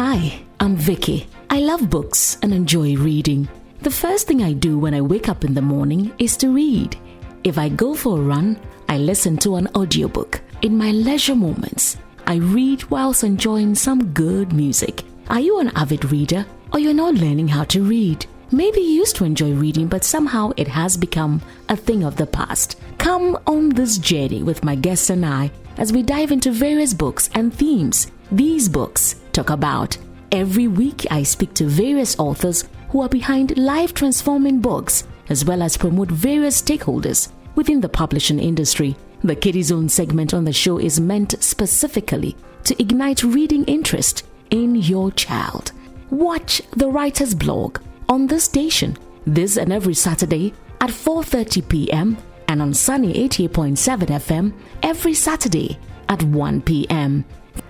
Hi, I'm Vicky. I love books and enjoy reading. The first thing I do when I wake up in the morning is to read. If I go for a run, I listen to an audiobook. In my leisure moments, I read whilst enjoying some good music. Are you an avid reader or you're not learning how to read? Maybe you used to enjoy reading, but somehow it has become a thing of the past. Come on this journey with my guests and I as we dive into various books and themes these books talk about. Every week, I speak to various authors who are behind life-transforming books, as well as promote various stakeholders within the publishing industry. The Kiddie Zone segment on the show is meant specifically to ignite reading interest in your child. Watch the Writer's Blog on this station this and every Saturday at 4:30 p.m. and on Sunny 88.7 FM every Saturday at 1 p.m.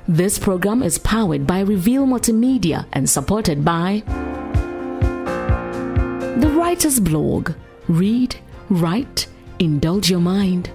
This program is powered by Reveal Multimedia and supported by The Writer's Blog. Read, write, indulge your mind.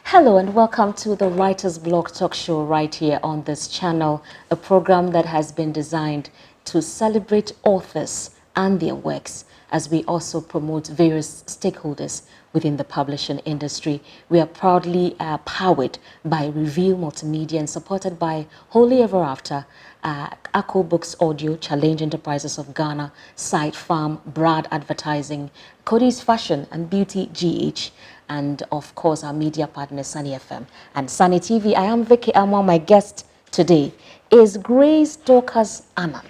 Hello and welcome to the Writer's Blog talk show right here on this channel, a program that has been designed to celebrate authors and their works as we also promote various stakeholders within the publishing industry. We are proudly powered by Reveal Multimedia and supported by Holy Ever After, Akko Books Audio, Challenge Enterprises of Ghana, Side Farm, Brad Advertising, Cody's Fashion and Beauty GH, and of course our media partner Sunny FM and Sunny TV. I am Vicky Amwa. My guest today is Grace Dorcas Annan,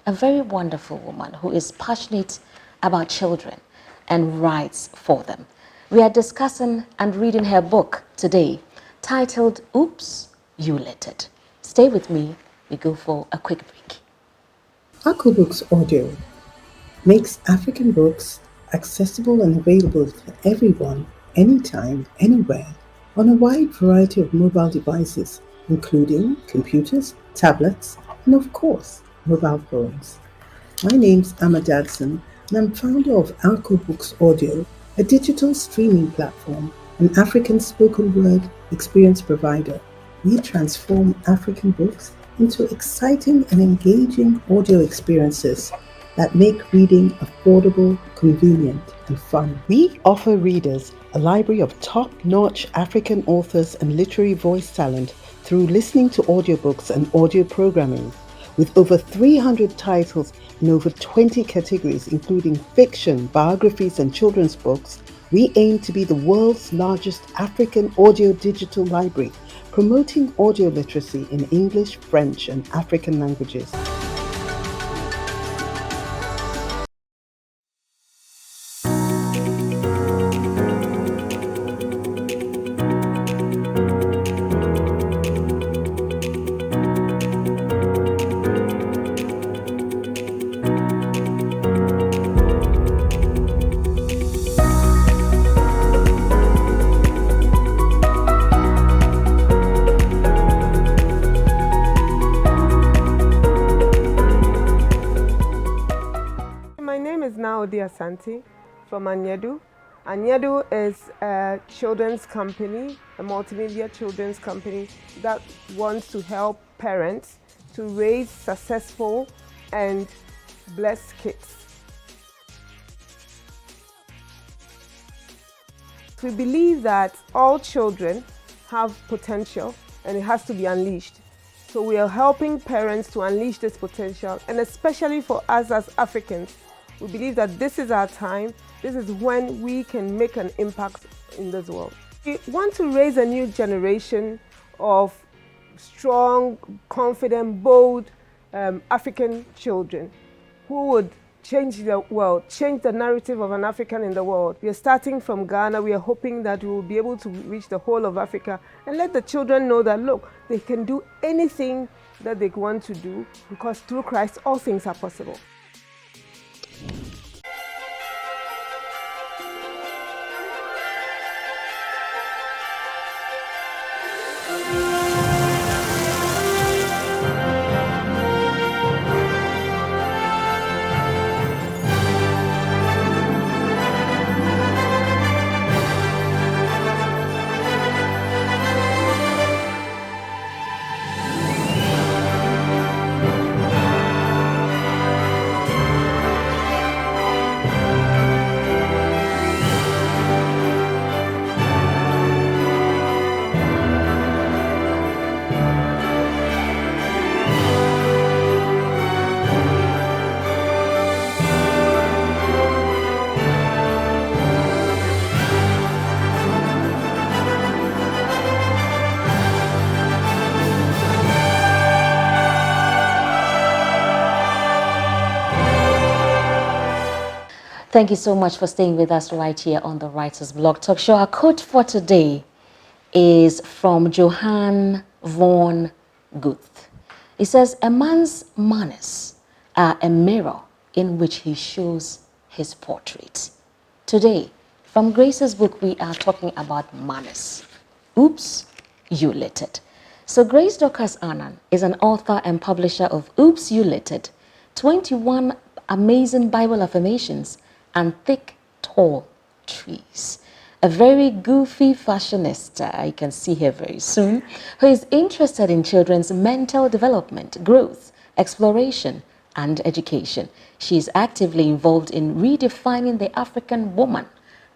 a very wonderful woman who is passionate about children and writes for them. We are discussing and reading her book today titled Oops, You Littered. Stay with me. We go for a quick break. Akko Books Audio makes African books accessible and available to everyone, anytime, anywhere, on a wide variety of mobile devices, including computers, tablets, and of course, mobile phones. My name's Amma Dadson, and I'm founder of Akko Books Audio, a digital streaming platform, an African spoken word experience provider. We transform African books into exciting and engaging audio experiences that make reading affordable, convenient, and fun. We offer readers a library of top-notch African authors and literary voice talent through listening to audiobooks and audio programming. With over 300 titles in over 20 categories, including fiction, biographies, and children's books, we aim to be the world's largest African audio digital library, promoting audio literacy in English, French, and African languages. Asante from Anyedu. Anyedu is a children's company, a multimedia children's company that wants to help parents to raise successful and blessed kids. We believe that all children have potential and it has to be unleashed. So we are helping parents to unleash this potential, and especially for us as Africans, we believe that this is our time. This is when we can make an impact in this world. We want to raise a new generation of strong, confident, bold African children who would change the world, change the narrative of an African in the world. We are starting from Ghana. We are hoping that we will be able to reach the whole of Africa and let the children know that, look, they can do anything that they want to do because through Christ, all things are possible. Thank you so much for staying with us right here on the Writers Blog Talk Show. Our quote for today is from Johann von Goethe. It says, "A man's manners are a mirror in which he shows his portrait." Today, from Grace's book, we are talking about manners. Oops, You Littered. So Grace Dorcas Annan is an author and publisher of Oops, You Littered, 21 amazing Bible affirmations and thick, tall trees. A very goofy fashionista, you can see her very soon, who is interested in children's mental development, growth, exploration, and education. She is actively involved in redefining the African woman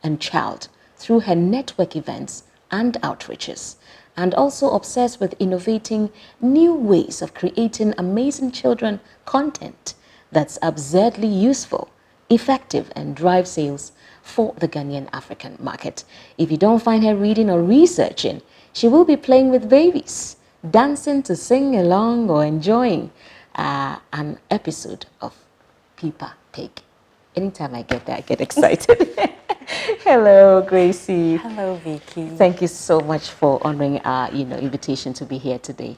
and child through her network events and outreaches, and also obsessed with innovating new ways of creating amazing children content that's absurdly useful, effective, and drive sales for the Ghanaian African market. If you don't find her reading or researching, she will be playing with babies, dancing to sing along, or enjoying an episode of Peppa Pig. Anytime I get there, I get excited. Hello, Gracie. Hello, Vicky. Thank you so much for honoring our, invitation to be here today.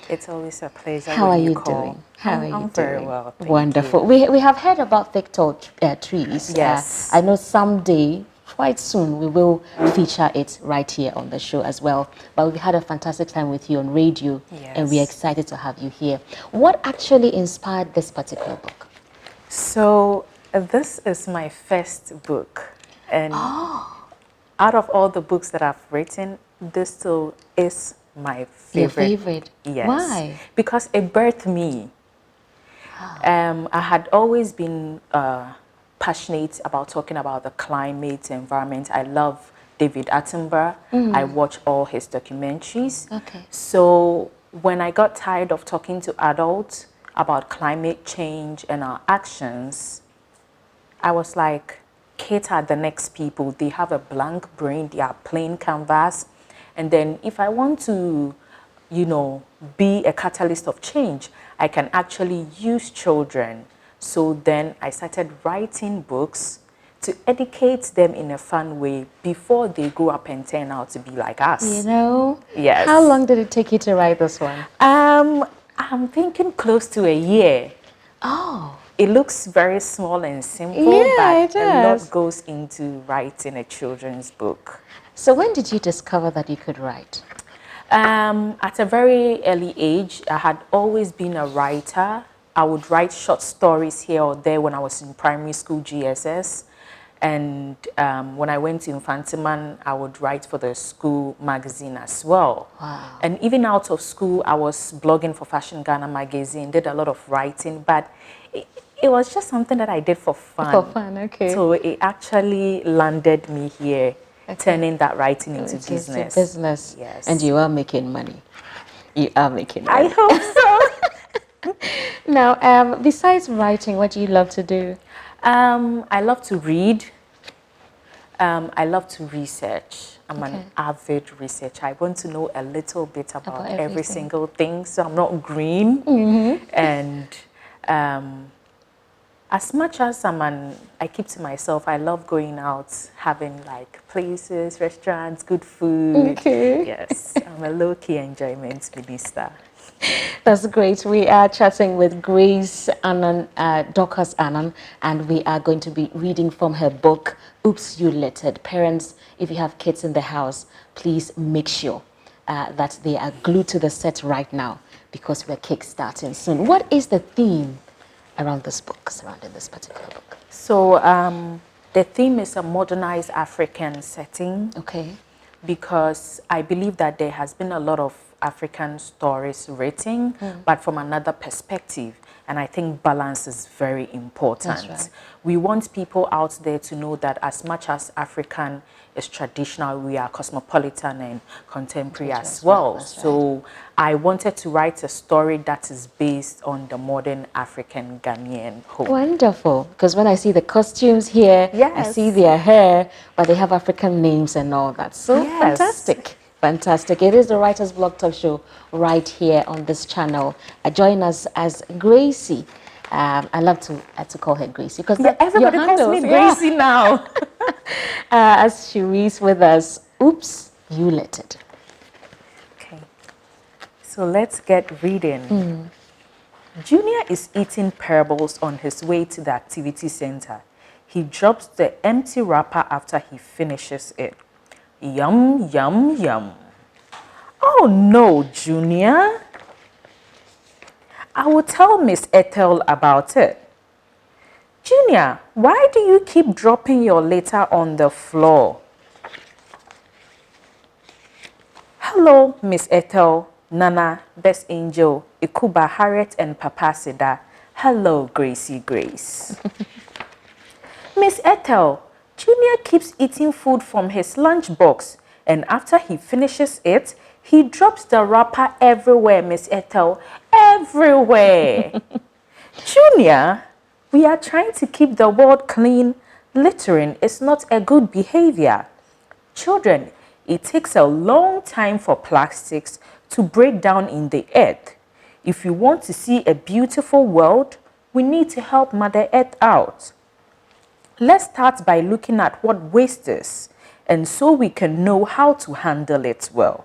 It's always a pleasure. How are when you call. doing? How are you doing? Very well. Thank Wonderful. You. We have heard about thick tall trees. Yes. I know someday, quite soon, we will feature it right here on the show as well. But we've had a fantastic time with you on radio, and we're excited to have you here. What actually inspired this particular book? So this is my first book, and out of all the books that I've written, this still is my favorite. Your favorite? Yes. Why? Because it birthed me. I had always been passionate about talking about the climate, environment. I love David Attenborough. I watch all his documentaries. Okay. So when I got tired of talking to adults about climate change and our actions, I was like, kids are the next people. They have a blank brain. They are plain canvas. And then if I want to, be a catalyst of change, I can actually use children. So then I started writing books to educate them in a fun way before they grow up and turn out to be like us. Yes. How long did it take you to write this one? I'm thinking close to a year. Oh. It looks very small and simple, but a lot goes into writing a children's book. So when did you discover that you could write? At a very early age, I had always been a writer. I would write short stories here or there when I was in primary school, GSS. And when I went to Infantiman, I would write for the school magazine as well. Wow. And even out of school, I was blogging for Fashion Ghana magazine, did a lot of writing, but it was just something that I did for fun. For fun, okay. So it actually landed me here, turning that writing into business. Yes. And you are making money. You are making money. I hope so. Now, besides writing, what do you love to do? I love to read. I love to research. I'm an avid researcher. I want to know a little bit about every single thing, so I'm not green. And as much as I keep to myself, I love going out, having like places, restaurants, good food. Okay. Yes, I'm a low-key enjoyment minister. That's great. We are chatting with Grace Annan, Dorcas Annan, and we are going to be reading from her book, Oops, You Littered. Parents, if you have kids in the house, please make sure that they are glued to the set right now, because we're kick-starting soon. What is the theme around this book, surrounding this particular book? So the theme is a modernized African setting. Okay. Because I believe that there has been a lot of African stories written, but from another perspective. And I think balance is very important. That's right. We want people out there to know that as much as African is traditional, we are cosmopolitan and contemporary as well. So I wanted to write a story that is based on the modern African Ghanaian home. Wonderful. Because when I see the costumes here, I see their hair, but they have African names and all that. So fantastic. Fantastic. It is the Writers Blog Talk Show right here on this channel. Join us as Gracie I love to call her Gracie because Everybody calls me Gracie now. As she reads with us, Oops, You Littered. Okay, so let's get reading. Junior is eating pebbles on his way to the activity center. He drops the empty wrapper after he finishes it. Yum, yum, yum. Oh no, Junior. I will tell Miss Ethel about it. Junior, why do you keep dropping your litter on the floor? Hello, Miss Ethel, Nana, Best Angel, Ikuba, Harriet, and Papa Seda. Hello, Gracie Grace. Miss Ethel, Junior keeps eating food from his lunchbox, and after he finishes it, he drops the wrapper everywhere, Miss Ethel. Everywhere. Junior, we are trying to keep the world clean. Littering is not a good behavior. Children, it takes a long time for plastics to break down in the earth. If we want to see a beautiful world, we need to help Mother Earth out. Let's start by looking at what waste is, and so we can know how to handle it well.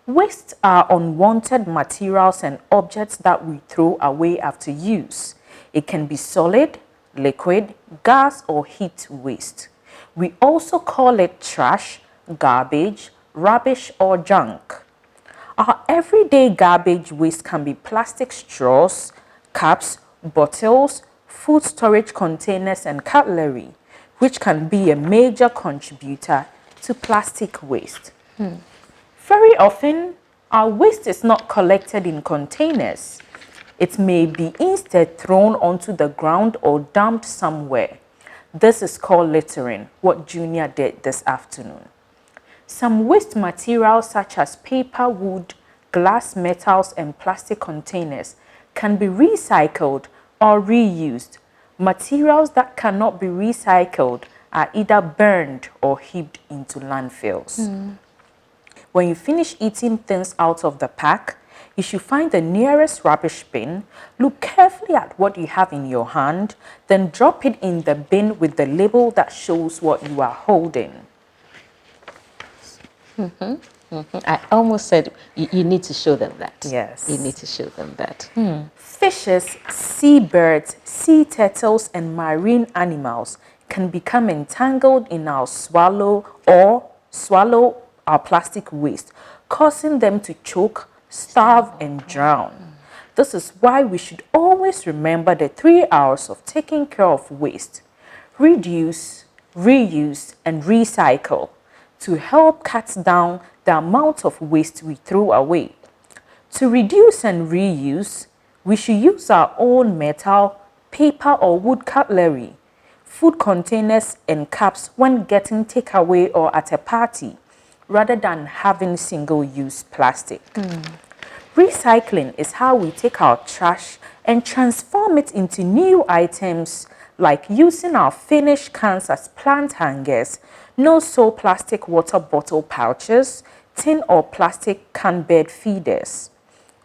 Waste are unwanted materials and objects that we throw away after use. It can be solid, liquid, gas, or heat waste. We also call it trash, garbage, rubbish, or junk. Our everyday garbage waste can be plastic straws, cups, bottles, food storage containers, and cutlery, which can be a major contributor to plastic waste. Very often, our waste is not collected in containers. It may be instead thrown onto the ground or dumped somewhere. This is called littering, what Junior did this afternoon. Some waste materials such as paper, wood, glass, metals, and plastic containers can be recycled or reused. Materials that cannot be recycled are either burned or heaped into landfills. When you finish eating things out of the pack, you should find the nearest rubbish bin, look carefully at what you have in your hand, then drop it in the bin with the label that shows what you are holding. I almost said you need to show them that. Yes. You need to show them that. Fishes, seabirds, sea turtles, and marine animals can become entangled in our swallow our plastic waste, causing them to choke, starve, and drown. This is why we should always remember the 3 hours of taking care of waste: reduce, reuse, and recycle, to help cut down the amount of waste we throw away. To reduce and reuse, we should use our own metal, paper, or wood cutlery, food containers, and cups when getting takeaway or at a party, rather than having single-use plastic. Recycling is how we take our trash and transform it into new items, like using our finished cans as plant hangers, no-sew plastic water bottle pouches, tin or plastic can bed feeders.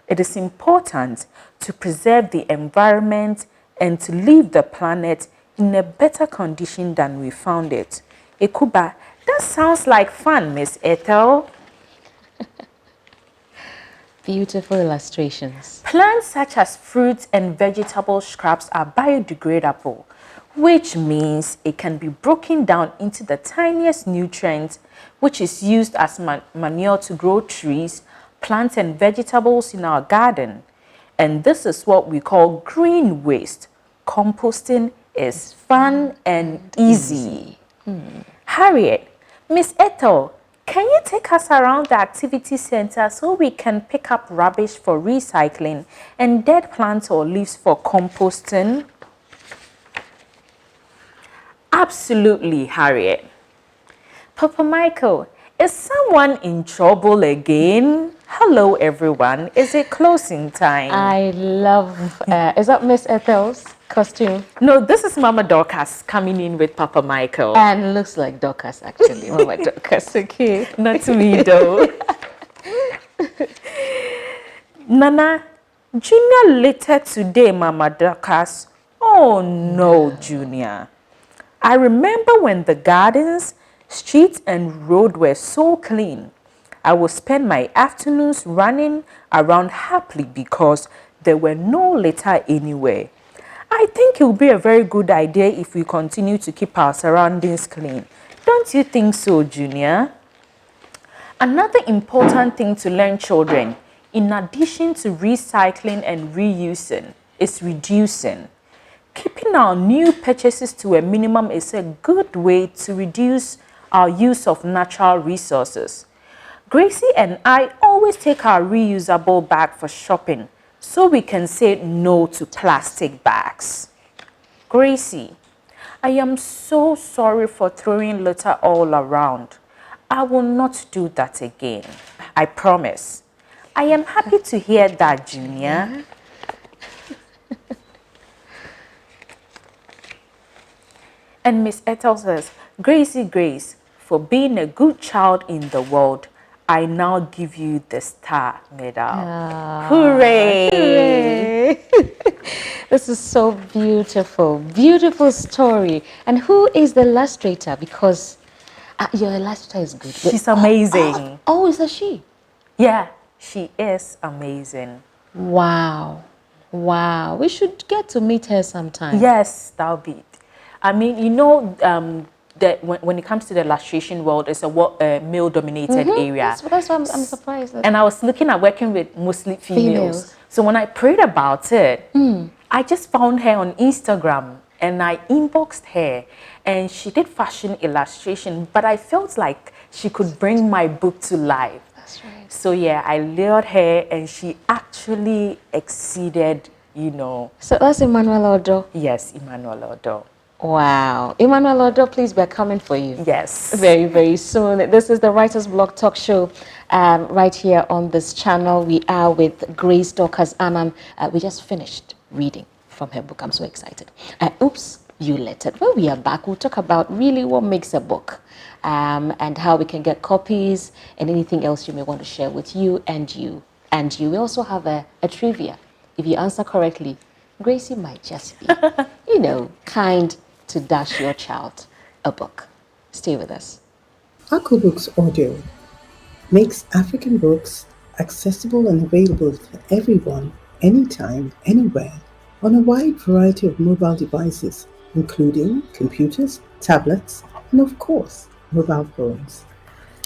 It is important to preserve the environment and to leave the planet in a better condition than we found it. Ekuba, that sounds like fun, Miss Ethel. Beautiful illustrations. Plants such as fruits and vegetable scraps are biodegradable, which means it can be broken down into the tiniest nutrients, which is used as manure to grow trees, plants, and vegetables in our garden. And this is what we call green waste. Composting is fun and easy. Harriet, Miss Ethel, can you take us around the activity center so we can pick up rubbish for recycling and dead plants or leaves for composting? Absolutely, Harriet. Papa Michael, is someone in trouble again? Hello, everyone. Is it closing time? I love, is that Miss Ethel's costume? No, this is Mama Dorcas coming in with Papa Michael. And looks like Dorcas, actually. Mama Dorcas. Okay, not me though. Nana, Junior littered today, Mama Dorcas. Oh no, Junior. I remember when the gardens, streets and road were so clean. I would spend my afternoons running around happily because there were no litter anywhere. I think it would be a very good idea if we continue to keep our surroundings clean. Don't you think so, Junior? Another important thing to learn children, in addition to recycling and reusing, is reducing. Keeping our new purchases to a minimum is a good way to reduce our use of natural resources. Gracie and I always take our reusable bag for shopping so we can say no to plastic bags. Gracie, I am so sorry for throwing litter all around. I will not do that again. I promise. I am happy to hear that, Junior. And Miss Ethel says, Grace, for being a good child in the world, I now give you the star medal. Hooray! Hooray. This is so beautiful. Beautiful story. And who is the illustrator? Because your illustrator is good. She's amazing. Oh, is that she? Yeah, she is amazing. Wow. Wow. We should get to meet her sometime. Yes, that'll be it. I mean, you know, that when it comes to the illustration world, it's a male-dominated area. That's why I'm surprised. And I was looking at working with mostly females. So when I prayed about it, I just found her on Instagram and I inboxed her and she did fashion illustration, but I felt like she could bring my book to life. That's right. So yeah, I lured her and she actually exceeded, you know. So that's Emmanuel Odo? Yes, Emmanuel Odo. Wow. Emmanuel Odo, please, we're coming for you. Yes. Very, very soon. This is the Writer's Blog Talk Show right here on this channel. We are with Grace Dorcas Annan. We just finished reading from her book. I'm so excited. Oops, You Littered. When we are back, we'll talk about really what makes a book and how we can get copies and anything else you may want to share with you and you. And you. We also have a trivia. If you answer correctly, Gracie might just be, you know, kind to dash your child a book. Stay with us. Aku Books Audio makes African books accessible and available to everyone, anytime, anywhere, on a wide variety of mobile devices, including computers, tablets, and of course, mobile phones.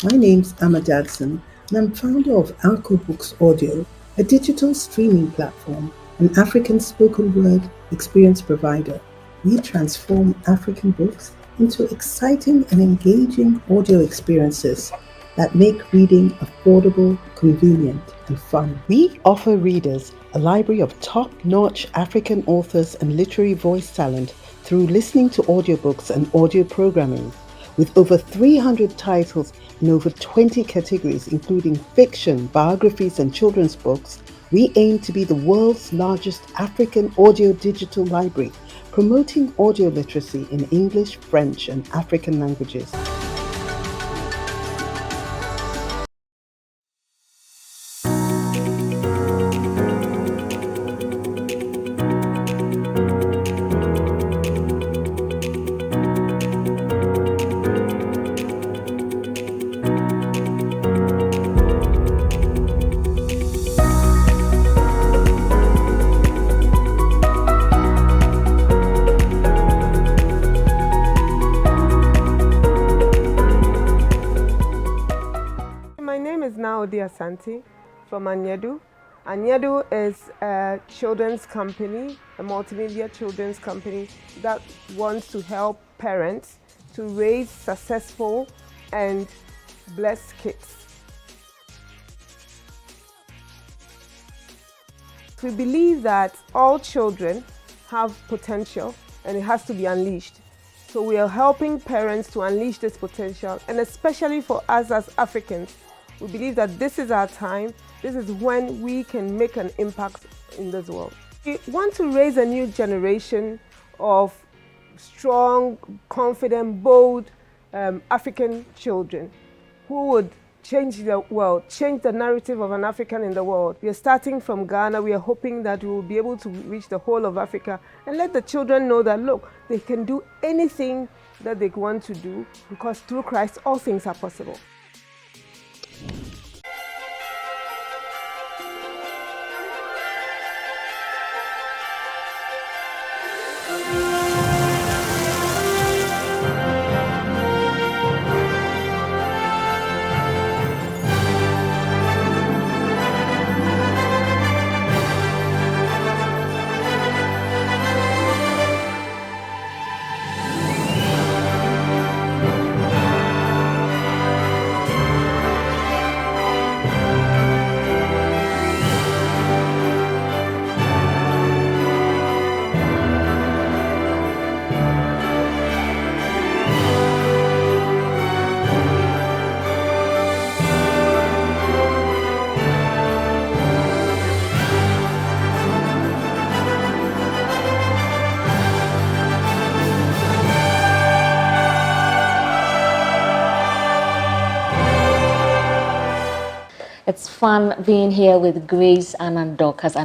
My name's Amma Dadson, and I'm founder of Aku Books Audio, a digital streaming platform, an African spoken word experience provider. We transform African books into exciting and engaging audio experiences that make reading affordable, convenient, and fun. We offer readers a library of top-notch African authors and literary voice talent through listening to audiobooks and audio programming. With over 300 titles in over 20 categories, including fiction, biographies, and children's books, we aim to be the world's largest African audio digital library, promoting audio literacy in English, French, and African languages. Asante from Anyedu. Anyedu is a children's company, a multimedia children's company that wants to help parents to raise successful and blessed kids. We believe that all children have potential and it has to be unleashed. So we are helping parents to unleash this potential, and especially for us as Africans, we believe that this is our time. This is when we can make an impact in this world. We want to raise a new generation of strong, confident, bold African children who would change the world, change the narrative of an African in the world. We are starting from Ghana. We are hoping that we will be able to reach the whole of Africa and let the children know that, look, they can do anything that they want to do because through Christ, all things are possible. It's fun being here with Grace Annan Dorcas.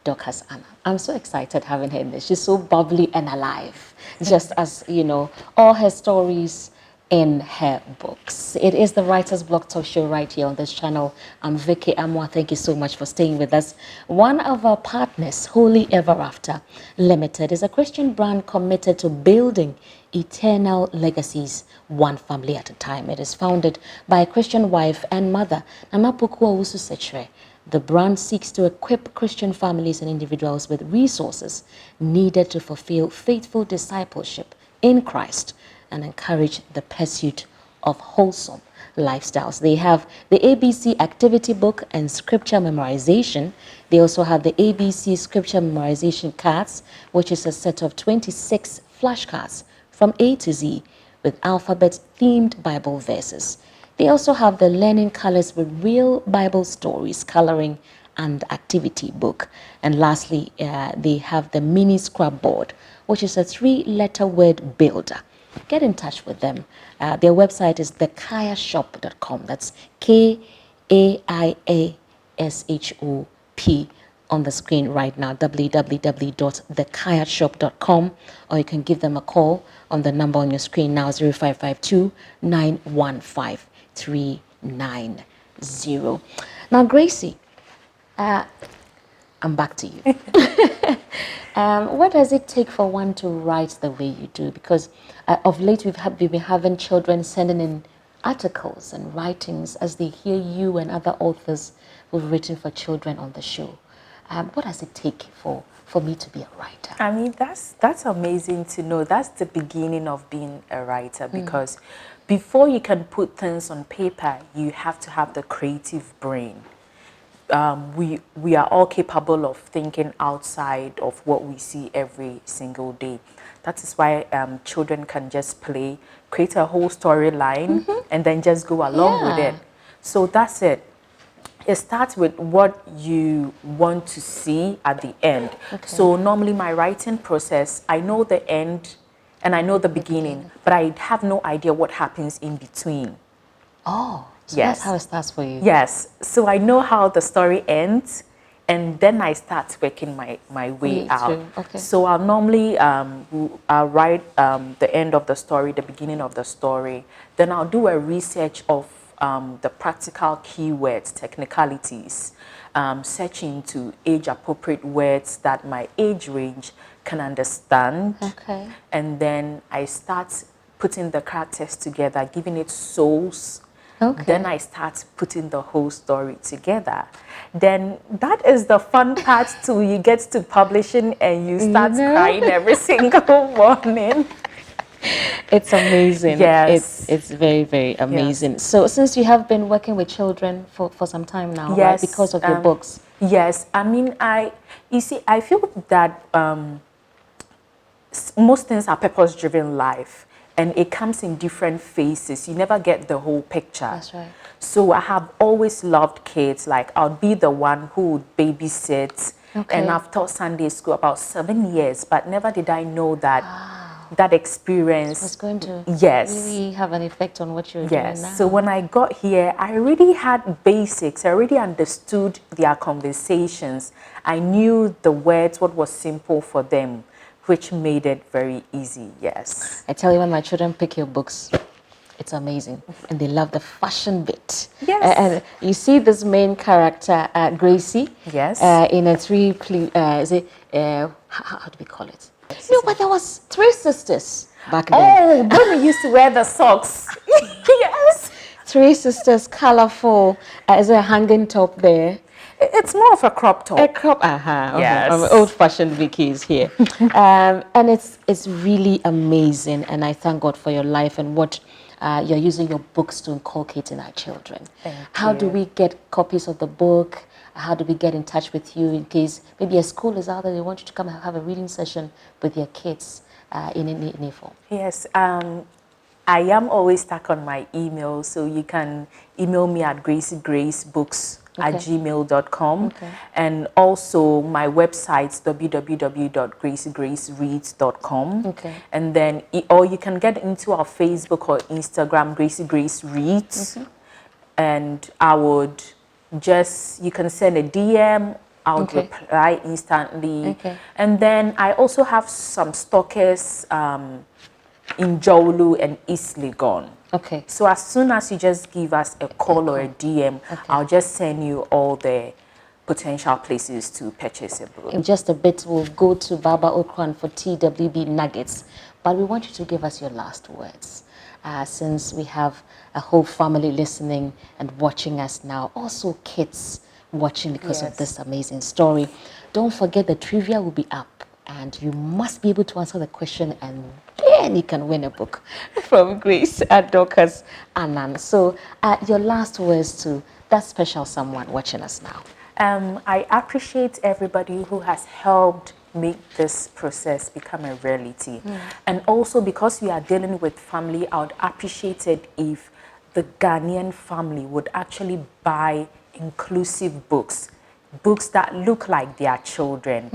Dorcas Annan. I'm so excited having her in this. She's so bubbly and alive, just as, you know, all her stories in her books. It is the Writer's Block Talk Show right here on this channel. I'm Vicky Amwa. Thank you so much for staying with us. One of our partners, Holy Ever After Limited, is a Christian brand committed to building eternal legacies, one family at a time. It is founded by a Christian wife and mother, Nana Pokua Usu Sechre. The brand seeks to equip Christian families and individuals with resources needed to fulfill faithful discipleship in Christ and encourage the pursuit of wholesome lifestyles. They have the ABC activity book and scripture memorization. They also have the ABC scripture memorization cards, which is a set of 26 flashcards from A to Z with alphabet-themed Bible verses. They also have the learning colors with real Bible stories, coloring, and activity book. And lastly, they have the mini scrapboard, which is a 3-letter word builder. Get in touch with them. Their website is thekayashop.com. That's KAIASHOP on the screen right now, www.thekayashop.com, or you can give them a call on the number on your screen now, 0552 915 390. Now, Gracie, I'm back to you. What does it take for one to write the way you do? Because of late we've been having children sending in articles and writings as they hear you and other authors who've written for children on the show. What does it take for me to be a writer? I mean, that's amazing to know. That's the beginning of being a writer, because before you can put things on paper, you have to have the creative brain. We are all capable of thinking outside of what we see every single day. That is why children can just play, create a whole storyline, and then just go along with it. So that's it. It starts with what you want to see at the end. Okay. So normally my writing process, I know the end and I know the beginning, but I have no idea what happens in between. Oh, so yes. That's how it starts for you. Yes. So I know how the story ends, and then I start working my way out. Okay. So I'll normally I'll write the end of the story, the beginning of the story. Then I'll do a research of the practical keywords, technicalities, searching to age-appropriate words that my age range can understand. Okay. And then I start putting the characters together, giving it souls. Okay. Then I start putting the whole story together. Then that is the fun part too. You get to publishing and you start crying every single morning. It's amazing. Yes. It's very, very amazing. Yes. So since you have been working with children for some time now, yes, right? Because of your books. Yes. I mean, you see, I feel that most things are purpose-driven life. And it comes in different phases. You never get the whole picture. That's right. So I have always loved kids. Like, I'll be the one who would babysit. Okay. And I've taught Sunday school about 7 years, but never did I know that that experience It's going to yes really have an effect on what you're doing now. yes. So when I got here, I already had basics. I already understood their conversations. I knew the words, what was simple for them, which made it very easy. Yes. I tell you, when my children pick your books, it's amazing, and they love the fashion bit. Yes. And you see this main character, Gracie. Yes. In a how do we call it? No, but there was 3 sisters back then. Oh, when we used to wear the socks. Yes. 3 sisters, colorful. Is there a hanging top there? It's more of a crop top. A crop, Yes. Old-fashioned Vicky is here. And it's really amazing, and I thank God for your life and what you're using your books to inculcate in our children. How do we get copies of the book? How do we get in touch with you in case maybe a school is out there, they want you to come and have a reading session with your kids in any form? Yes. I am always stuck on my email, so you can email me at graciegracebooks@gmail.com. And also my website's www.graciegracereads.com. And then, or you can get into our Facebook or Instagram, Gracie Grace Reads. And I would you can send a DM, I'll reply instantly. And then I also have some stockers in Jowlu and East Legon. So as soon as you just give us a call or a DM, I'll just send you all the potential places to purchase a book. In just a bit, we'll go to Baba Okran for TWB Nuggets, but we want you to give us your last words. Since we have a whole family listening and watching us now, also kids watching because of this amazing story. Don't forget the trivia will be up, and you must be able to answer the question, and then you can win a book from Grace at Dorcas Annan. So your last words to that special someone watching us now. I appreciate everybody who has helped make this process become a reality. And also, because we are dealing with family, I would appreciate it if the Ghanaian family would actually buy inclusive books. Books that look like their children,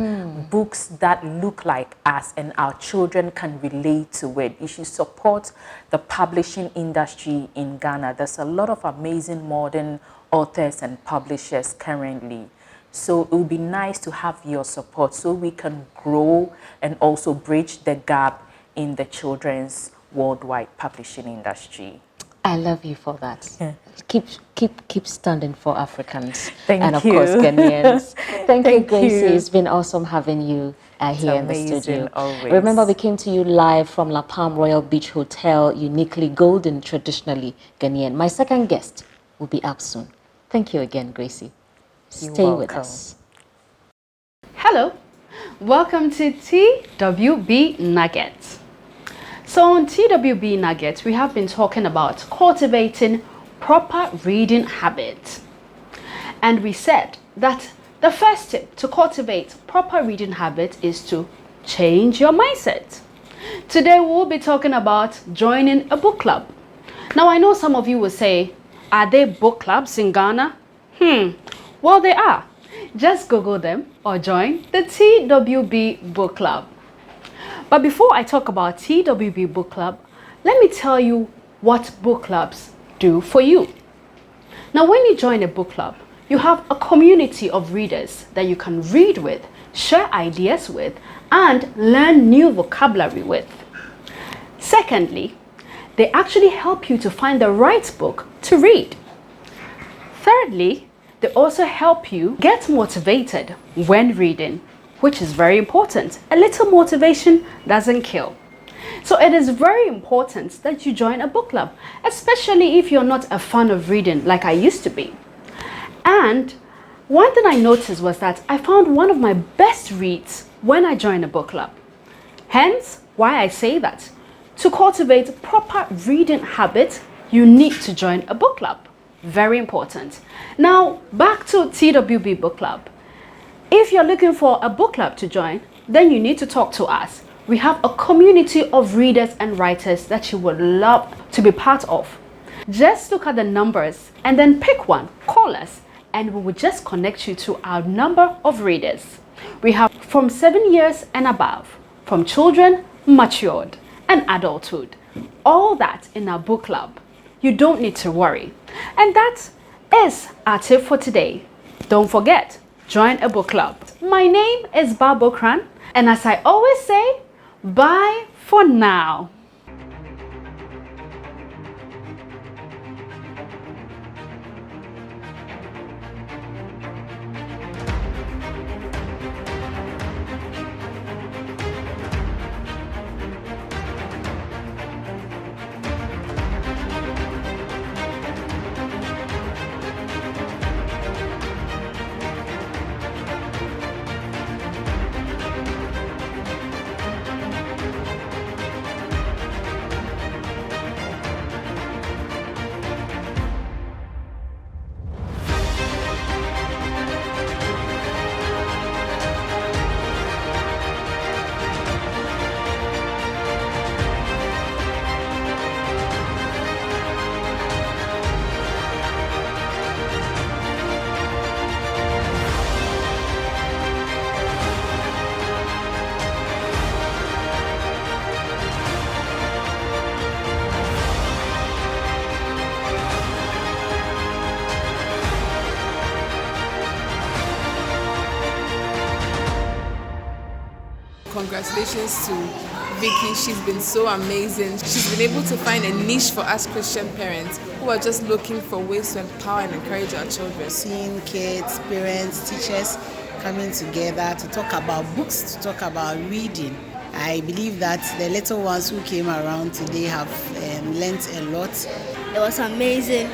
books that look like us, and our children can relate to it. You should support the publishing industry in Ghana. There's a lot of amazing modern authors and publishers currently. So it would be nice to have your support so we can grow and also bridge the gap in the children's worldwide publishing industry. I love you for that. Keep standing for Africans. Thank and of you. course Ghanaians. Thank you, Gracie. you. It's been awesome having you here in the studio. Always. Remember, we came to you live from La Palm Royal Beach Hotel, uniquely golden, traditionally Ghanaian. My second guest will be up soon. Thank you again, Gracie. Stay with us. Hello, welcome to TWB Nuggets. So on TWB Nuggets, we have been talking about cultivating proper reading habits. And we said that the first tip to cultivate proper reading habits is to change your mindset. Today we'll be talking about joining a book club. Now I know some of you will say, are there book clubs in Ghana? Well, they are. Just Google them or join the TWB Book Club. But before I talk about TWB Book Club, let me tell you what book clubs do for you. Now, when you join a book club, you have a community of readers that you can read with, share ideas with, and learn new vocabulary with. Secondly, they actually help you to find the right book to read. Thirdly, they also help you get motivated when reading, which is very important. A little motivation doesn't kill. So it is very important that you join a book club, especially if you're not a fan of reading like I used to be. And one thing I noticed was that I found one of my best reads when I joined a book club. Hence, why I say that. To cultivate proper reading habits, you need to join a book club. Very important. Now, back to TWB Book Club. If you're looking for a book club to join, then you need to talk to us. We have a community of readers and writers that you would love to be part of. Just look at the numbers and then pick one, call us, and we will just connect you to our number of readers. We have from 7 years and above, from children matured, and adulthood. All that in our book club. You don't need to worry. And that is our tip for today. Don't forget, join a book club. My name is Babokran, and as I always say, bye for now. Congratulations to Vicky. She's been so amazing. She's been able to find a niche for us Christian parents who are just looking for ways to empower and encourage our children. Seeing kids, parents, teachers coming together to talk about books, to talk about reading. I believe that the little ones who came around today have learnt a lot. It was amazing,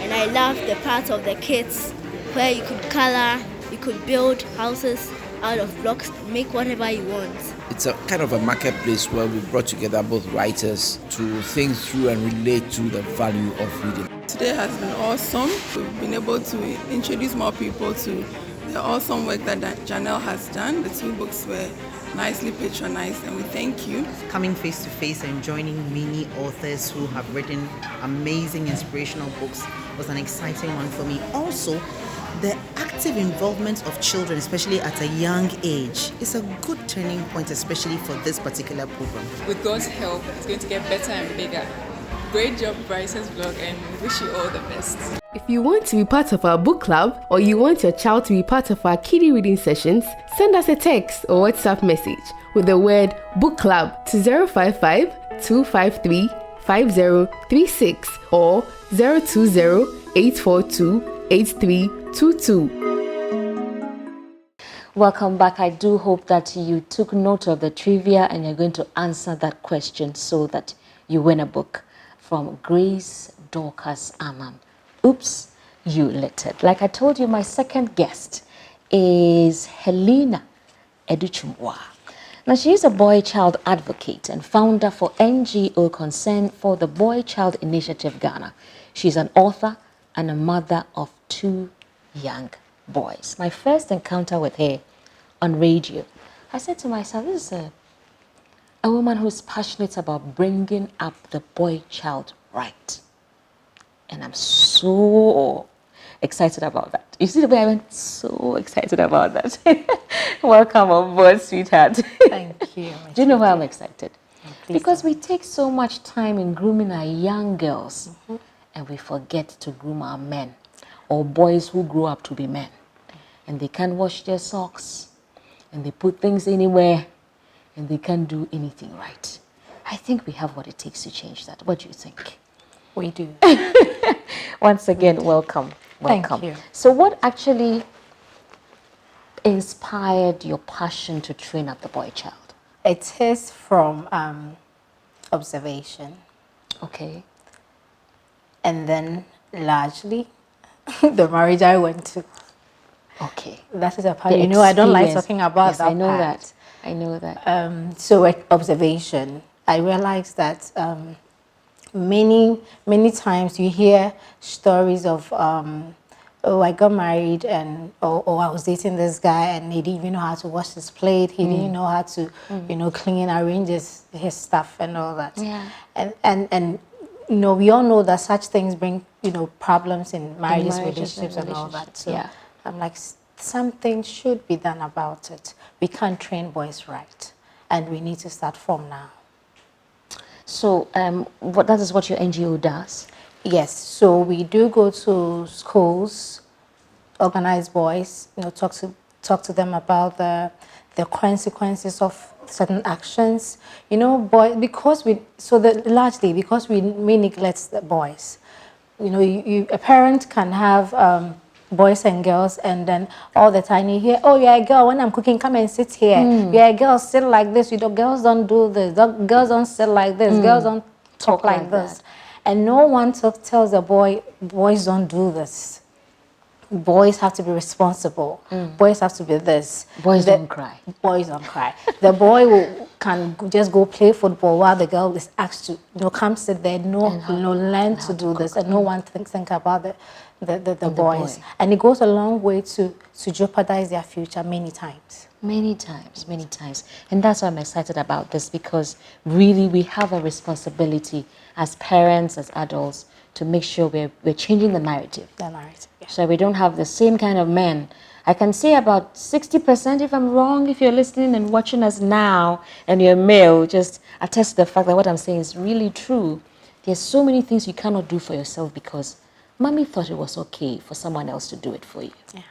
and I loved the part of the kids where you could color, you could build houses out of blocks, make whatever you want. It's a kind of a marketplace where we brought together both writers to think through and relate to the value of reading. Today has been awesome. We've been able to introduce more people to the awesome work that Janelle has done. The 2 books were nicely patronized, and we thank you. Coming face to face and joining many authors who have written amazing inspirational books was an exciting one for me. Also, the active involvement of children, especially at a young age, is a good turning point, especially for this particular program. With God's help, it's going to get better and bigger. Great job, Bryce's vlog, and we wish you all the best. If you want to be part of our book club, or you want your child to be part of our kiddie reading sessions, send us a text or WhatsApp message with the word book club to 055 253 5036 or 020 842 8322. Welcome back. I do hope that you took note of the trivia and you're going to answer that question so that you win a book from Grace Dorcas Annan. Oops, you littered. Like I told you, my second guest is Helena Adutwumwaa. Now, she is a boy child advocate and founder for NGO Concern for the Boy Child Initiative Ghana. She's an author and a mother of 2 young boys. My first encounter with her on radio, I said to myself, this is a woman who's passionate about bringing up the boy child right. And I'm so excited about that. You see the way I went, so excited about that. Welcome on board, sweetheart. Thank you. Do you know why I'm excited? Because we take so much time in grooming our young girls. And we forget to groom our men or boys who grow up to be men. And they can't wash their socks and they put things anywhere and they can't do anything right. I think we have what it takes to change that. What do you think? We do. Once again, welcome. Thank you. So what actually inspired your passion to train up the boy child? It is from observation. Okay. And then largely the marriage I went to. Okay. That is a part. You know, I don't like talking about yes, that. I know part. that. I know that. So at observation, I realized that many times you hear stories of oh, I got married and or I was dating this guy and he didn't even know how to wash his plate. He didn't know how to you know, clean, arrange his stuff and all that. Yeah. And you know, we all know that such things bring, you know, problems in marriages, relationships and all that. So I'm like, something should be done about it. We can't train boys right. and we need to start from now. So that is what your NGO does? Yes, so we do go to schools, organize boys, talk to them about the consequences of certain actions. Largely because we neglect the boys. A parent can have boys and girls, and then all the time you hear, oh, you're a girl, when I'm cooking, come and sit here. You're a girl, sit like this. Girls don't do this. Girls don't sit like this. Girls don't talk like this. And no one tells a boy, boys don't do this. Boys have to be responsible. Boys have to be this. Boys don't cry. Boys don't cry. The boy can just go play football while the girl is asked to come sit there, learn to do this, and no one think about the boys. And it goes a long way to jeopardize their future many times. Many times. And that's why I'm excited about this, because really we have a responsibility as parents, as adults, to make sure we're changing the narrative. Yeah. So we don't have the same kind of men. I can say about 60%, if I'm wrong, if you're listening and watching us now and you're male, just attest to the fact that what I'm saying is really true. There's so many things you cannot do for yourself because mommy thought it was okay for someone else to do it for you. Yeah.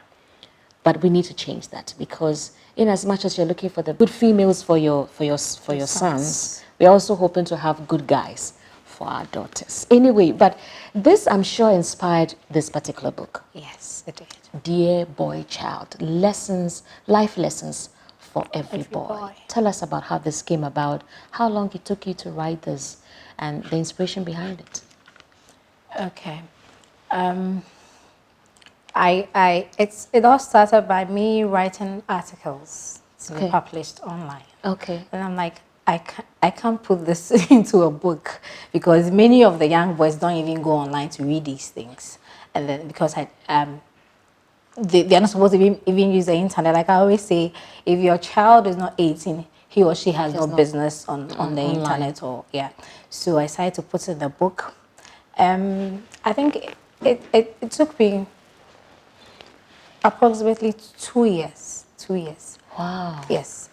But we need to change that, because in as much as you're looking for the good females for your sons, we're also hoping to have good guys for our daughters. Anyway, but this, I'm sure, inspired this particular book. Yes, it did. Dear Boy Child, life lessons for every boy. Tell us about how this came about, how long it took you to write this, and the inspiration behind it. Okay. It all started by me writing articles to be published online. Okay. And I'm like, I can't put this into a book because many of the young boys don't even go online to read these things. And then because they're not supposed to even use the internet. Like I always say, if your child is not 18, he or she has no business on the internet So I decided to put it in the book. I think it took me approximately 2 years. 2 years. Wow. Yes.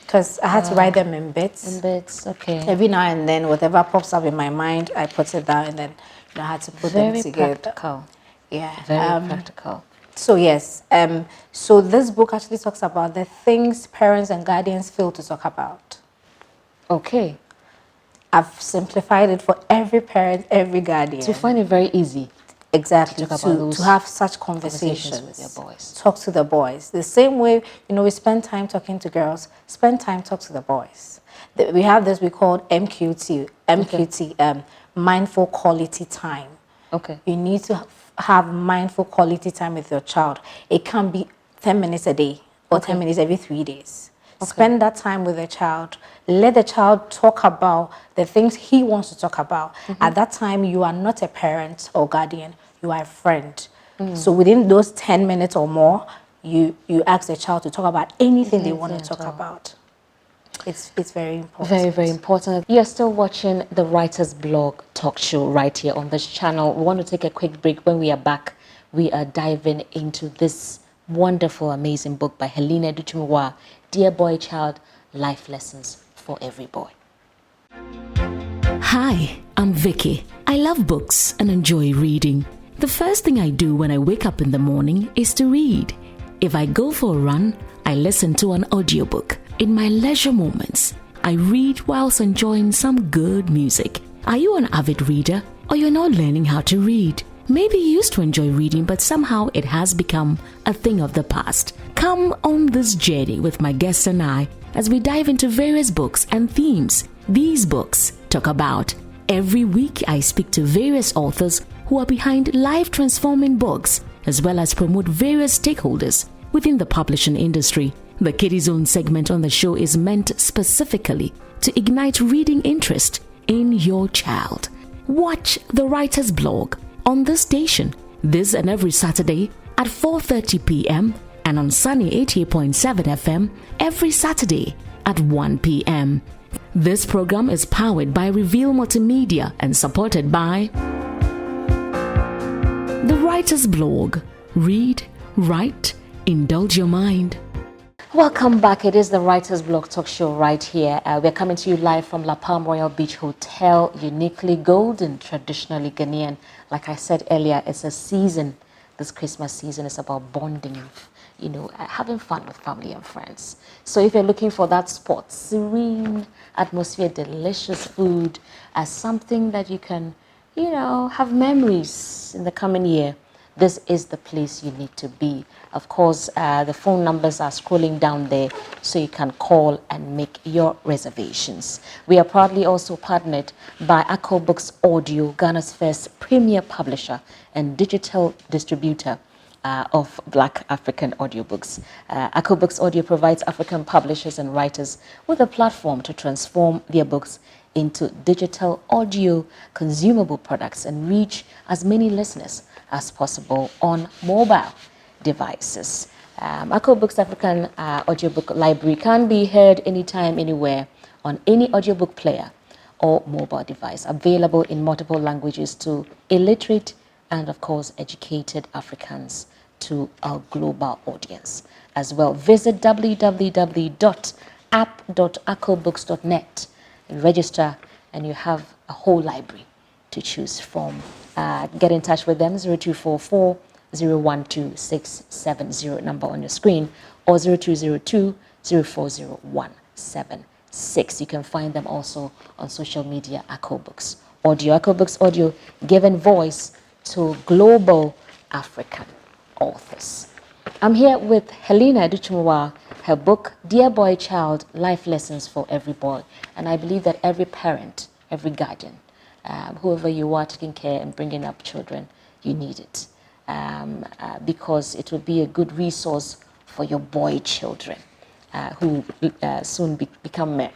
Because I had to write them in bits. In bits, okay. Every now and then, whatever pops up in my mind, I put it down, and then I had to put them together. Very practical. Yeah. Very practical. So yes. So this book actually talks about the things parents and guardians fail to talk about. Okay. I've simplified it for every parent, every guardian. To find it very easy. Exactly, to have such conversations with your boys. Talk to the boys. The same way, we spend time talking to girls, spend time talk to the boys. We have this we call MQT, mindful quality time. Okay. You need to have mindful quality time with your child. It can be 10 minutes a day or 10 minutes every 3 days. Okay. Spend that time with the child. Let the child talk about the things he wants to talk about. At that time, you are not a parent or guardian. You are a friend. So within those 10 minutes or more, you ask the child to talk about anything they want to talk about. It's very important. Very, very important. You're still watching the Writer's Blog talk show right here on this channel. We want to take a quick break. When we are back, we are diving into this wonderful, amazing book by Helena Adutwumwaa, Dear Boy Child, Life Lessons for Every Boy. Hi, I'm Vicky. I love books and enjoy reading. The first thing I do when I wake up in the morning is to read. If I go for a run, I listen to an audiobook. In my leisure moments, I read whilst enjoying some good music. Are you an avid reader, or you're not learning how to read? Maybe you used to enjoy reading, but somehow it has become a thing of the past. Come on this journey with my guests and I as we dive into various books and themes these books talk about. Every week, I speak to various authors who are behind life-transforming books, as well as promote various stakeholders within the publishing industry. The Kiddie Zone segment on the show is meant specifically to ignite reading interest in your child. Watch the Writer's Blog on this station this and every Saturday at 4:30 p.m. and on Sunny 88.7 FM every Saturday at 1 p.m. This program is powered by Reveal Multimedia and supported by The Writer's Blog. Read, write, indulge your mind. Welcome back. It is the Writers Blog Talk Show right here. We're coming to you live from La Palm Royal Beach Hotel, uniquely golden, traditionally Ghanaian. Like I said earlier, it's a season. This Christmas season is about bonding, having fun with family and friends. So if you're looking for that spot, serene atmosphere, delicious food, as something that you can, have memories in the coming year, this is the place you need to be. Of course, the phone numbers are scrolling down there, so you can call and make your reservations. We are proudly also partnered by Ako Books Audio, Ghana's first premier publisher and digital distributor of Black African audiobooks. Ako Books Audio provides African publishers and writers with a platform to transform their books into digital audio consumable products and reach as many listeners as possible on mobile devices. Ako Books African audiobook library can be heard anytime, anywhere, on any audiobook player or mobile device, available in multiple languages to illiterate and, of course, educated Africans to a global audience as well. Visit www.app.akobooks.net and register, and you have a whole library to choose from. Get in touch with them, 0244 012-670, number on your screen, or 0202 040176. You can find them also on social media, Ako Books Audio. Ako Books Audio, giving voice to global African authors. I'm here with Helena Adutwumwaa, her book, Dear Boy Child, Life Lessons for Every Boy. And I believe that every parent, every guardian, whoever you are taking care and bringing up children, you need it. Because it will be a good resource for your boy children who soon become men,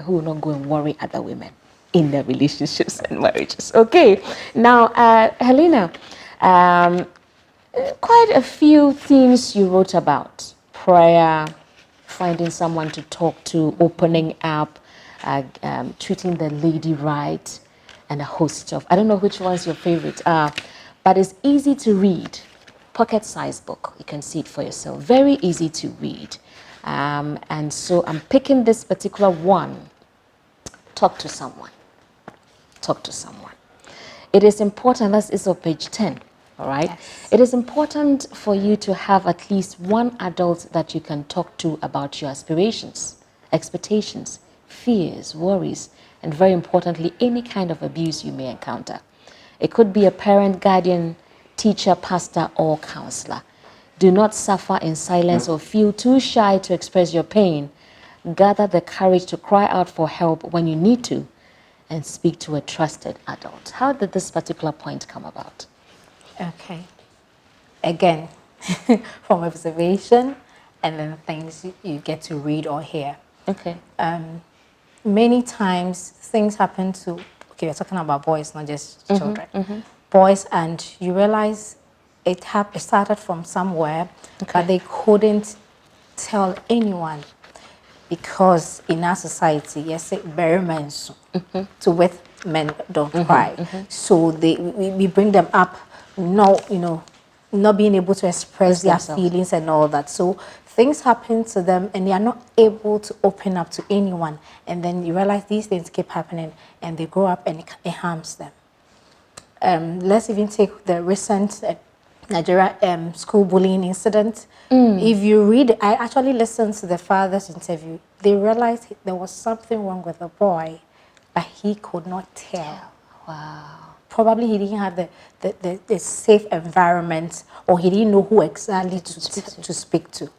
who will not go and worry other women in their relationships and marriages. Okay, now Helena, quite a few themes you wrote about: prayer, finding someone to talk to, opening up, treating the lady right, and a host of, I don't know which one's your favorite, but it's easy to read. Pocket-sized book. You can see it for yourself. Very easy to read. And so I'm picking this particular one. Talk to someone. Talk to someone. It is important, that is on page 10, all right? Yes. It is important for you to have at least one adult that you can talk to about your aspirations, expectations, fears, worries, and very importantly, any kind of abuse you may encounter. It could be a parent, guardian, teacher, pastor, or counselor. Do not suffer in silence or feel too shy to express your pain. Gather the courage to cry out for help when you need to and speak to a trusted adult. How did this particular point come about? Okay. Again, from observation and then things you get to read or hear. Okay. Many times things happen to, okay, we're talking about boys, not just children. Boys, and you realize it started from somewhere, but they couldn't tell anyone because in our society, yes, very men to with men don't cry. So we bring them up, not being able to express their feelings and all that. So things happen to them and they are not able to open up to anyone. And then you realize these things keep happening and they grow up and it harms them. Let's even take the recent Nigeria school bullying incident. If you read, I actually listened to the father's interview. They realized there was something wrong with the boy, but he could not tell. Wow. Probably he didn't have the safe environment, or he didn't know who exactly to speak to.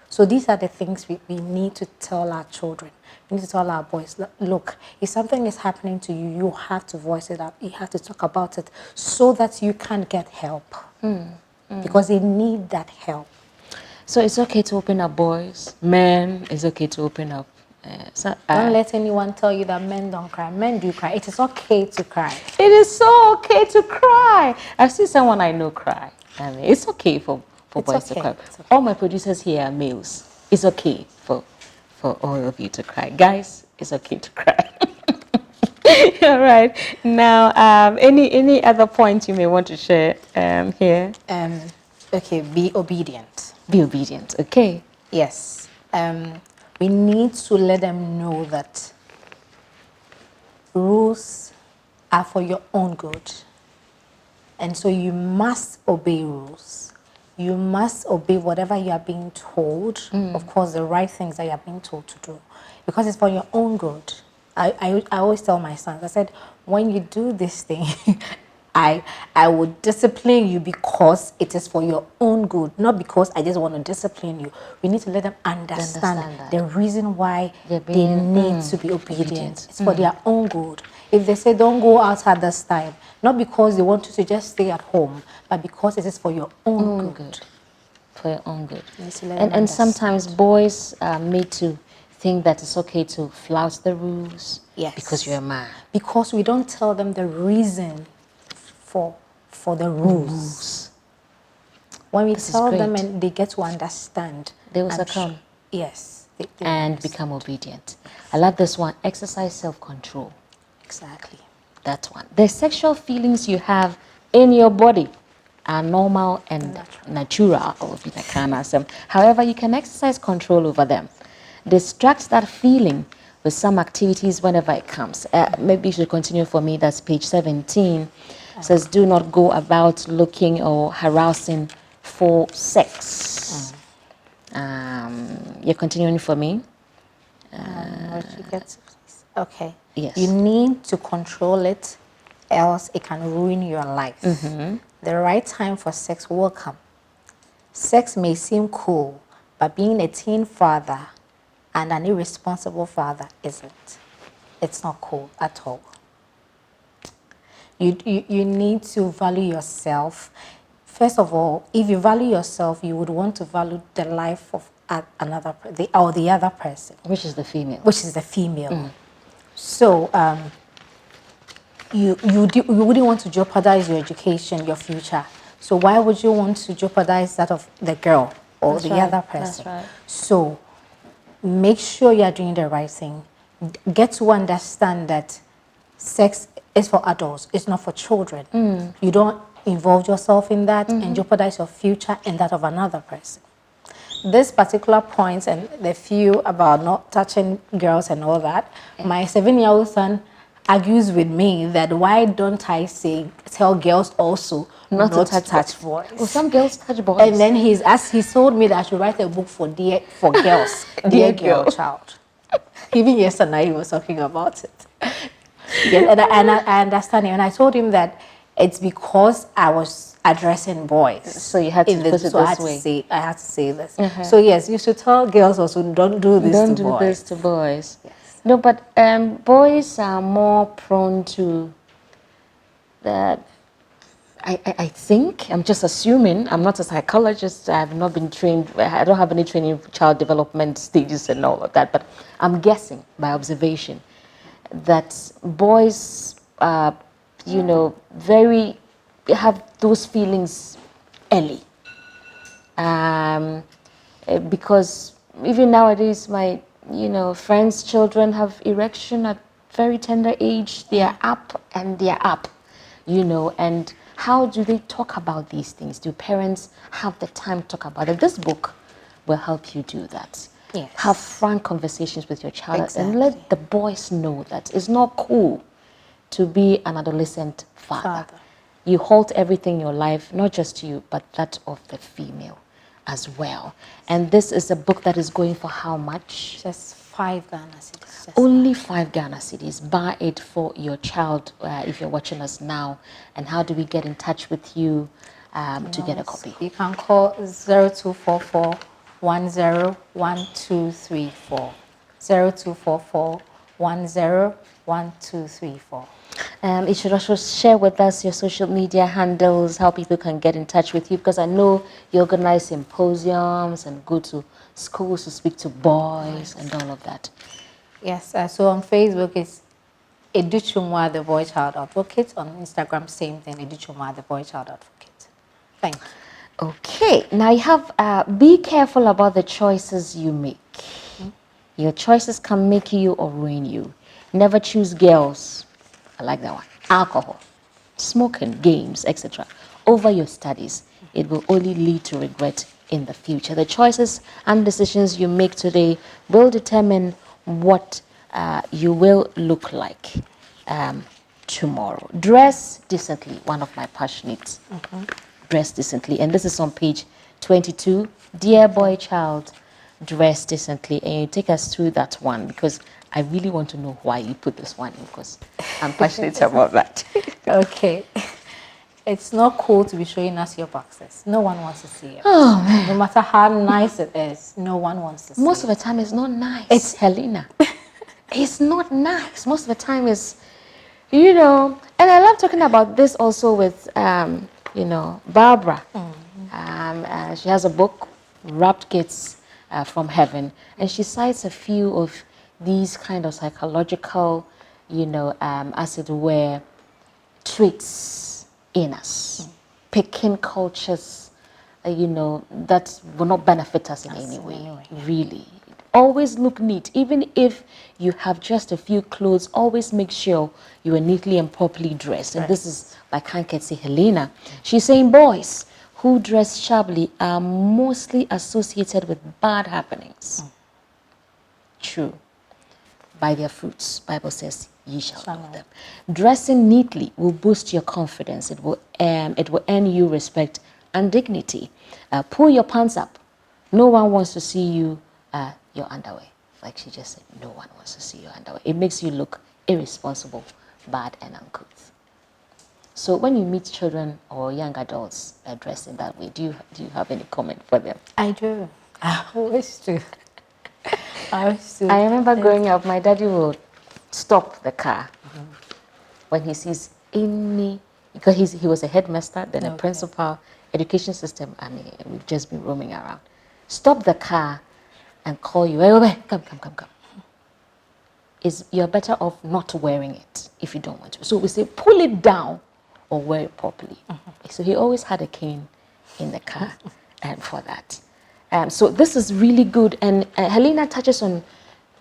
So these are the things we need to tell our children. We need to tell our boys, look, if something is happening to you, you have to voice it up. You have to talk about it so that you can get help. Because they need that help. So it's okay to open up, boys. Men, it's okay to open up. Don't let anyone tell you that men don't cry. Men do cry. It is okay to cry. It is so okay to cry. I've seen someone I know cry. I mean, it's okay for boys to cry. Okay. All my producers here are males. It's okay for all of you to cry. Guys, it's okay to cry. All right. Now, any other points you may want to share here? Okay, be obedient. Be obedient. Okay. Yes. We need to let them know that rules are for your own good. And so you must obey rules. You must obey whatever you are being told. Of course, the right things that you are being told to do. Because it's for your own good. I always tell my sons, I said, when you do this thing, I would discipline you because it is for your own good, not because I just want to discipline you. We need to let them understand the reason why they need to be obedient. It's for their own good. If they say don't go out at this time, not because they want you to just stay at home, but because it is for your own good. For your own good. And sometimes boys are made to think that it's okay to flout the rules because you're a man. Because we don't tell them the reason for the rules. When we tell them and they get to understand, they will succumb. Yes. And become obedient. I love this one. Exercise self-control. Exactly. That one. The sexual feelings you have in your body are normal and natural. However, you can exercise control over them. Distract that feeling with some activities whenever it comes. Maybe you should continue for me. That's page 17. It says, do not go about looking or harassing for sex. You're continuing for me? Okay. Yes. You need to control it, else it can ruin your life. The right time for sex will come. Sex may seem cool, but being a teen father and an irresponsible father isn't. It's not cool at all. You need to value yourself. First of all, if you value yourself, you would want to value the life of the other person. Which is the female. Which is the female. So you wouldn't want to jeopardize your education, your future. So why would you want to jeopardize that of the girl or the other person? That's right. So make sure you are doing the right thing. Get to understand that sex is for adults. It's not for children. You don't involve yourself in that and jeopardize your future and that of another person. This particular point and the few about not touching girls and all that, my 7-year-old son argues with me that why don't I tell girls also not to touch boys? Well, some girls touch boys. And then he told me that I should write a book for girls, Dear Girl Child. Even yesterday he was talking about it. Yes, and I understand him. And I told him that it's because I was addressing boys. So you had to put it this way. I had to say this. So yes, you should tell girls also don't do this to boys. Don't do this to boys. Yes. No, but boys are more prone to that. I think, I'm just assuming, I'm not a psychologist, I have not been trained, I don't have any training in child development stages and all of that, but I'm guessing by observation that boys are, have those feelings early. Because even nowadays, my, friends' children have erection at very tender age, they are up and they are up, and how do they talk about these things? Do parents have the time to talk about it? This book will help you do that. Yes. Have frank conversations with your child and let the boys know that it's not cool to be an adolescent father. You halt everything in your life, not just you, but that of the female as well. And this is a book that is going for how much? Just 5 Ghana cedis. Only 5 Ghana cedis. Buy it for your child if you're watching us now. And how do we get in touch with you to get a copy? You can call 0244 101234. 0244 101234. You should also share with us your social media handles, how people can get in touch with you, because I know you organize symposiums and go to schools to speak to boys and all of that. Yes, so on Facebook it's Adutwumwaa, the BoyChild Advocate. On Instagram, same thing, Adutwumwaa, the BoyChild Advocate. Thank you. Okay, now you have, be careful about the choices you make. Your choices can make you or ruin you. Never choose girls, I like that one, alcohol, smoking, games, etc. over your studies. It will only lead to regret in the future. The choices and decisions you make today will determine what you will look like tomorrow. Dress decently, one of my passionates. Dress decently. And this is on page 22. Dear boy child, dress decently. And you take us through that one, because I really want to know why you put this one in, because I'm passionate about that. Okay. It's not cool to be showing us your boxes. No one wants to see it. Oh, man. No matter how nice it is, no one wants to see it. Most of the time, it's not nice. It's Helena. It's not nice. Most of the time, it's, you know, and I love talking about this also with, you know, Barbara. She has a book, Wrapped Gifts from Heaven, and she cites a few of these kind of psychological, you know, as it were, traits in us, picking cultures, you know, that will not benefit us in any way, really. Always look neat. Even if you have just a few clothes, always make sure you are neatly and properly dressed. And this is by Kanketsi Helena. She's saying boys who dress shabbily are mostly associated with bad happenings. True. By their fruits, Bible says, ye shall know them. Dressing neatly will boost your confidence. It will earn you respect and dignity. Pull your pants up. No one wants to see you your underwear. Like she just said, no one wants to see your underwear. It makes you look irresponsible, bad, and uncouth. So when you meet children or young adults dressed in that way, do you have any comment for them? I do. I wish to. I remember growing up, my daddy would stop the car when he sees any, because he was a headmaster, then a principal, education system, I mean, we've just been roaming around. Stop the car and call you, hey, come. You're better off not wearing it if you don't want to. So we say, pull it down or wear it properly. So he always had a cane in the car for that. So this is really good, and Helena touches on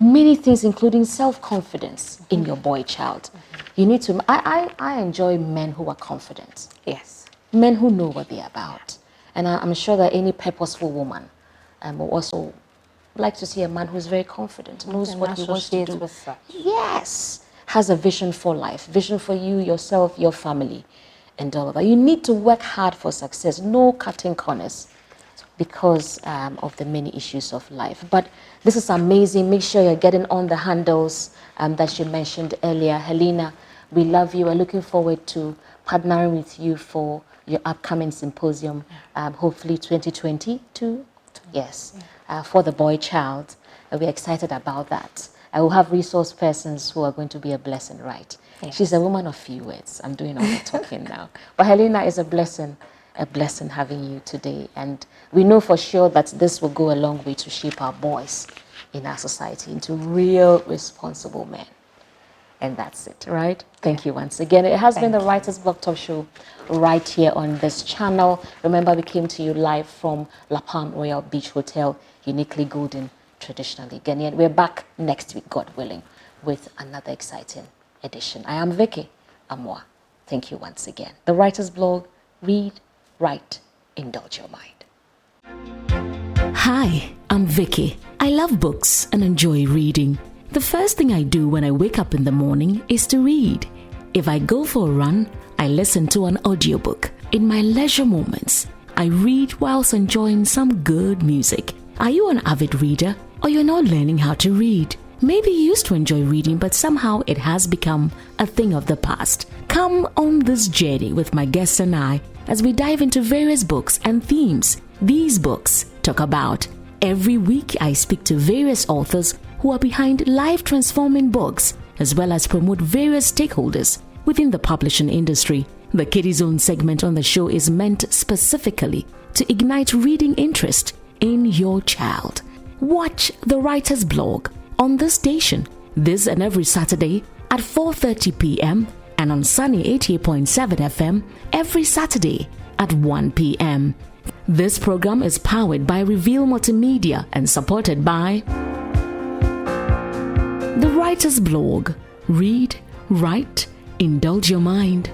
many things, including self-confidence in your boy child. You need to, I enjoy men who are confident. Yes. Men who know what they're about. And I'm sure that any purposeful woman will also like to see a man who's very confident, knows what he wants to do. Yes. Has a vision for life, vision for you, yourself, your family, and all of that. You need to work hard for success, no cutting corners, because of the many issues of life. But this is amazing. Make sure you're getting on the handles that you mentioned earlier. Helena, we love you. We're looking forward to partnering with you for your upcoming symposium, hopefully 2022. Yes, for the boy child. We're excited about that. I will have resource persons who are going to be a blessing, right? Yes. She's a woman of few words. I'm doing all the talking now. But Helena is a blessing having you today. And we know for sure that this will go a long way to shape our boys in our society into real responsible men. And that's it, right? Thank you once again. It has been the Writers Block Talk Show right here on this channel. Remember, we came to you live from La Palm Royal Beach Hotel, uniquely golden, traditionally Ghanaian. We're back next week, God willing, with another exciting edition. I am Vicky Amwa. Thank you once again. The Writers Blog, read, write, indulge your mind. Hi, I'm Vicky. I love books and enjoy reading. The first thing I do when I wake up in the morning is to read. If I go for a run, I listen to an audiobook. In my leisure moments, I read whilst enjoying some good music. Are you an avid reader, or you're not learning how to read? Maybe you used to enjoy reading, but somehow it has become a thing of the past. Come on this journey with my guests and I as we dive into various books and themes these books talk about. Every week, I speak to various authors who are behind life-transforming books, as well as promote various stakeholders within the publishing industry. The Kiddie Zone segment on the show is meant specifically to ignite reading interest in your child. Watch the Writer's Blog on this station this and every Saturday at 4:30 p.m. and on Sunny 88.7 FM every Saturday at 1 p.m. This program is powered by Reveal Multimedia and supported by The Writer's Blog. Read, write, indulge your mind.